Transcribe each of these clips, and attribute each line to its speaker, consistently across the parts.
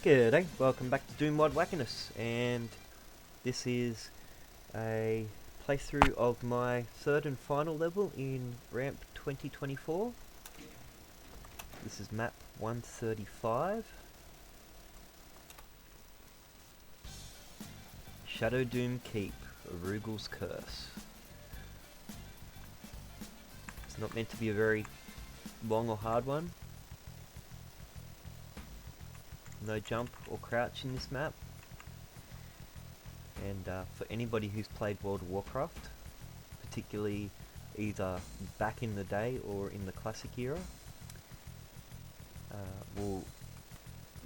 Speaker 1: G'day, welcome back to Doom Mod Wackiness, and this is a playthrough of my third and final level in Ramp 2024. This is map 135. Shadowdoom Keep, Arugal's Curse. It's not meant to be a very long or hard one. No jump or crouch in this map, and for anybody who's played World of Warcraft, particularly either back in the day or in the classic era, will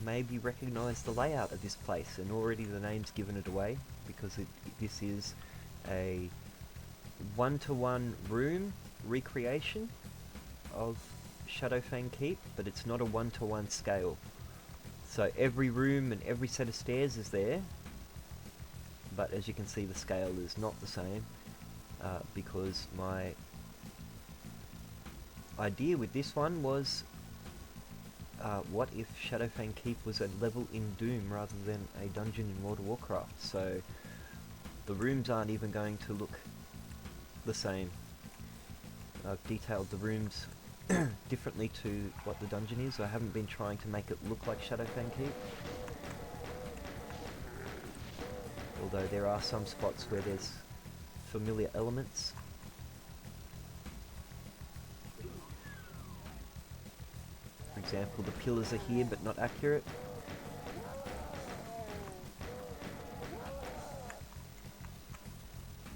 Speaker 1: maybe recognise the layout of this place, and already the name's given it away, because this is a one-to-one room recreation of Shadowfang Keep, but it's not a one-to-one scale. So every room and every set of stairs is there, but as you can see the scale is not the same, because my idea with this one was, what if Shadowfang Keep was a level in Doom rather than a dungeon in World of Warcraft? So the rooms aren't even going to look the same. I've detailed the rooms differently to what the dungeon is. I haven't been trying to make it look like Shadowfang Keep, although there are some spots where there's familiar elements. For example, the pillars are here but not accurate.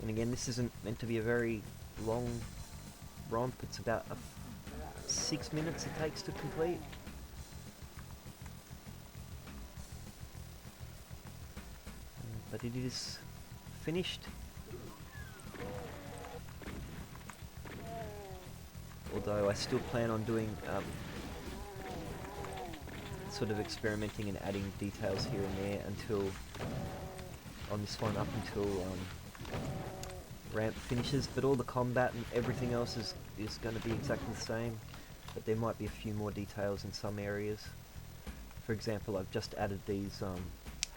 Speaker 1: And again, this isn't meant to be a very long romp. It's about 6 minutes it takes to complete. But it is finished. Although I still plan on doing sort of experimenting and adding details here and there until on this one, up until ramp finishes. But all the combat and everything else is going to be exactly the same, but there might be a few more details in some areas. For example, I've just added these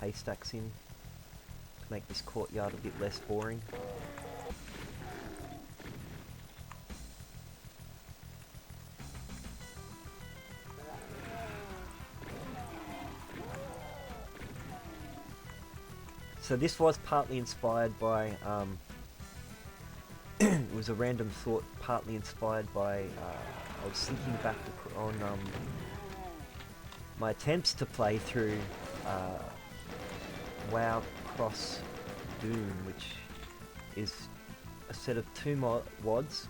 Speaker 1: haystacks in to make this courtyard a bit less boring. So this was partly inspired by, it was a random thought, partly inspired by, I was thinking back on my attempts to play through WoW Cross Doom, which is a set of two WODs.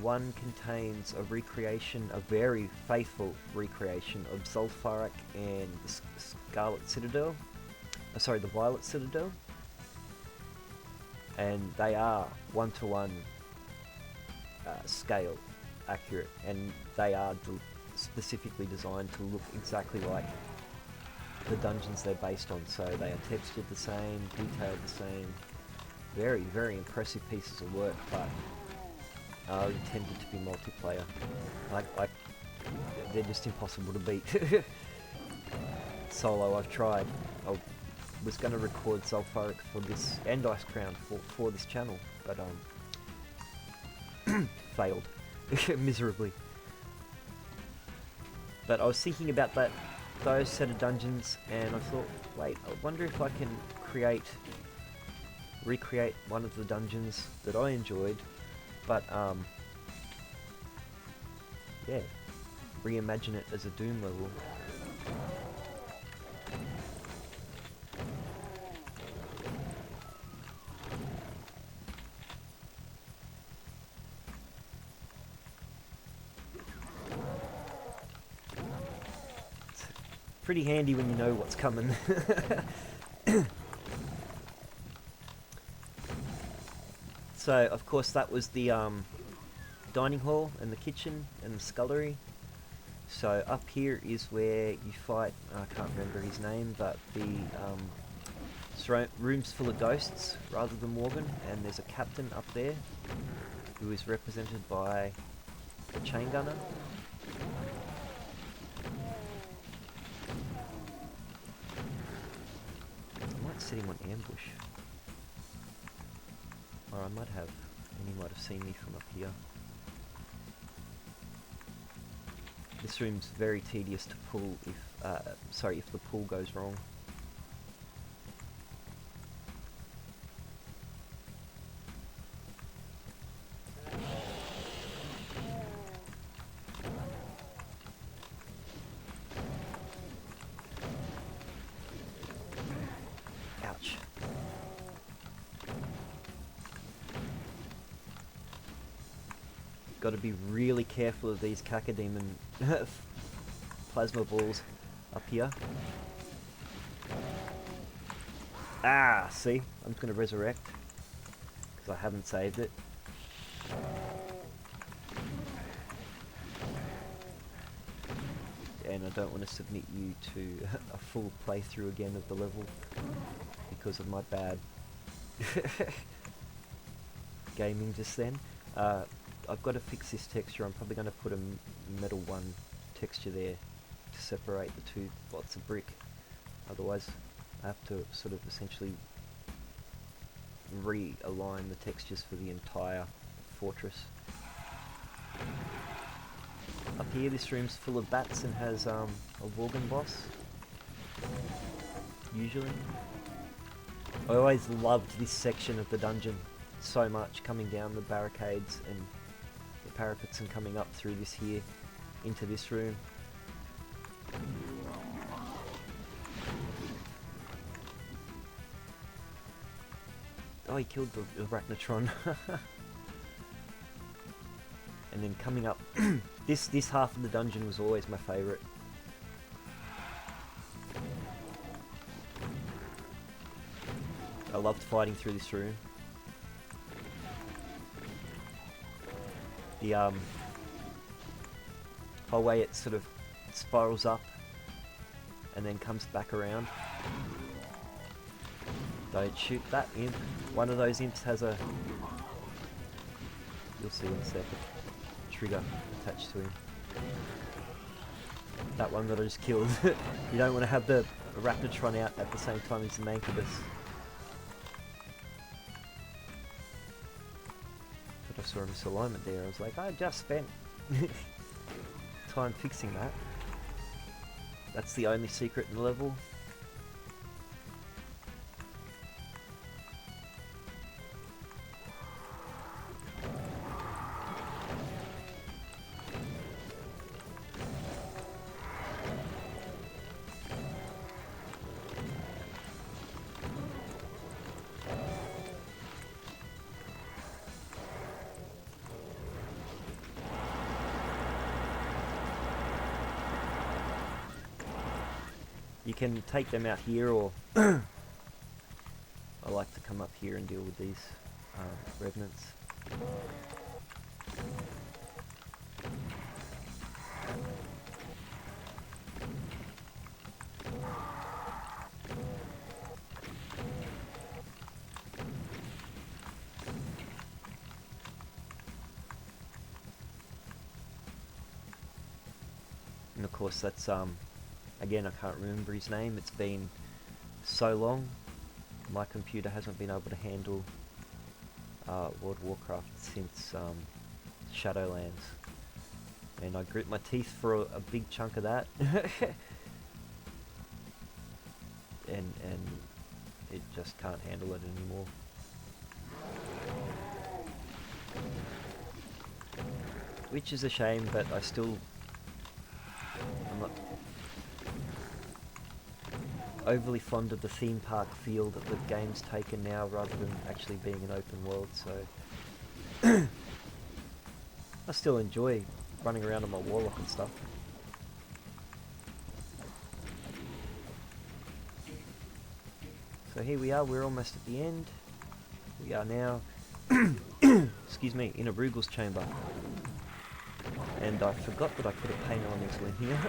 Speaker 1: One contains a recreation, a very faithful recreation of Zul'Farrak and the Scarlet Citadel. Sorry, the Violet Citadel. And they are one-to-one scale accurate, and they are specifically designed to look exactly like the dungeons they're based on. So they are textured the same, detailed the same. Very, very impressive pieces of work, but are intended to be multiplayer. Like they're just impossible to beat. Solo, I've tried. I was going to record Zul'Farrak for this, and Ice Crown for this channel, but failed miserably. But I was thinking about those set of dungeons, and I thought, wait, I wonder if I can recreate one of the dungeons that I enjoyed, but yeah, reimagine it as a Doom level. Pretty handy when you know what's coming. So, of course, that was the dining hall and the kitchen and the scullery. So up here is where you fight, I can't remember his name, but the room's full of ghosts rather than Morgan, and there's a captain up there who is represented by a chain gunner. sitting on ambush. Or I might have, and he might have seen me from up here. This room's very tedious to pull if the pull goes wrong. Ouch. Got to be really careful of these cacodemon plasma balls up here. Ah, see? I'm going to resurrect because I haven't saved it. And I don't want to submit you to a full playthrough again of the level because of my bad gaming just then. I've got to fix this texture. I'm probably going to put a metal 1 texture there to separate the two lots of brick. Otherwise I have to sort of essentially realign the textures for the entire fortress. Up here this room's full of bats and has a Worgen boss. Usually. I always loved this section of the dungeon so much, coming down the barricades and the parapets and coming up through this here into this room. Oh, he killed the Arachnotron. And then coming up, this half of the dungeon was always my favourite. I loved fighting through this room. The whole way it sort of spirals up and then comes back around. Don't shoot that imp. One of those imps has a, you'll see in a second, trigger attached to him. That one that I just killed. You don't want to have the Arachnotron out at the same time as the Mancubus. But I saw a misalignment there. I was like, I just spent time fixing that. That's the only secret in the level. You can take them out here, or I like to come up here and deal with these revenants. And of course that's again, I can't remember his name. It's been so long. My computer hasn't been able to handle World of Warcraft since Shadowlands. And I grit my teeth for a big chunk of that. and it just can't handle it anymore. Which is a shame, but I'm not overly fond of the theme park feel that the game's taken now, rather than actually being an open world, so I still enjoy running around on my warlock and stuff. So here we are, we're almost at the end. We are now excuse me, in Arugal's chamber. And I forgot that I put a paint elemental in here.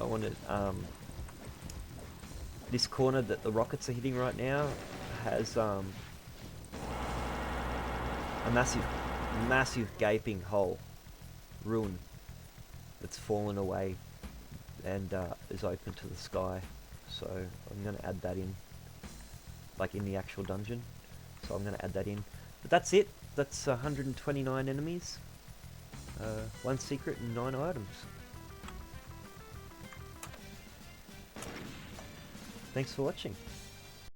Speaker 1: I wanted this corner that the rockets are hitting right now has a massive, massive gaping hole, ruin, that's fallen away and is open to the sky. So I'm going to add that in, like in the actual dungeon. So I'm going to add that in. But that's it. That's 129 enemies, 1 secret and 9 items. Thanks for watching.